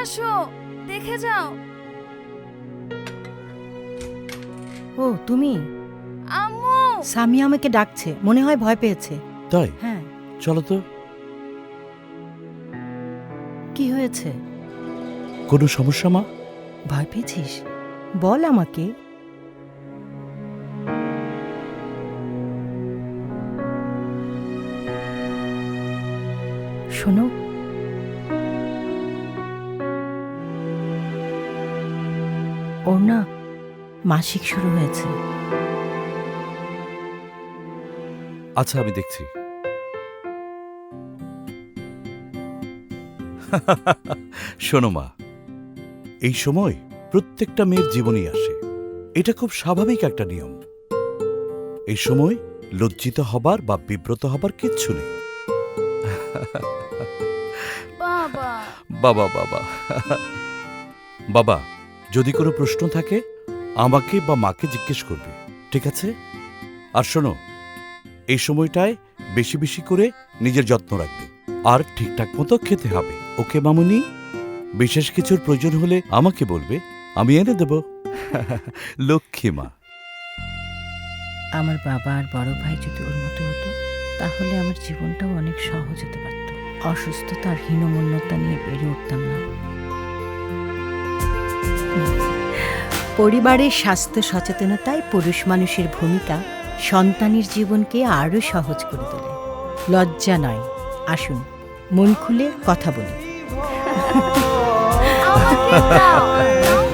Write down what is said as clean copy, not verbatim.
আসো, দেখে যাও। ও তুমি? আম্মু! সামিয়া আমাকে ডাকছে, মনে হয় ভয় পেয়েছে। তাই? হ্যাঁ। চলো তো। কি হয়েছে? কোনো সমস্যা মা? ভয় পেয়েছিস? বল আমাকে। শোনো, ওর না মাসিক শুরু হয়েছে। আচ্ছা, আমি দেখছি। শোনো মা, এই সময় প্রত্যেকটা মেয়ের জীবনই আসে। এটা খুব স্বাভাবিক একটা নিয়ম। এই সময় লজ্জিত হবার বা বিব্রত হবার কিচ্ছু নেই। বাবা! বাবা বাবা বাবা, যদি কোনো প্রশ্ন থাকে আমাকে বা মাকে জিজ্ঞেস করবে, ঠিক আছে? আর শোনো, এই সময়টায় বেশি বেশি করে নিজের যত্ন রাখবে আর ঠিকঠাক মতো খেতে হবে, ওকে মামুনি? বিশেষ কিছুর প্রয়োজন হলে আমাকে বলবে, আমি এনে দেব। লক্ষ্মী মা। আমার বাবা আর বড় ভাই যদি ওর মতো হতো, তাহলে আমার জীবনটাও অনেক সহজ হতে পারত। অসুস্থতা আর হীনমন্যতা নিয়ে বেড়ে উঠতাম না। পরিবারের স্বাস্থ্য সচেতনতায় পুরুষ মানুষের ভূমিকা সন্তানের জীবনকে আরও সহজ করে তোলে। লজ্জা নয়, আসুন মন খুলে কথা বলি। আমাকে দাও।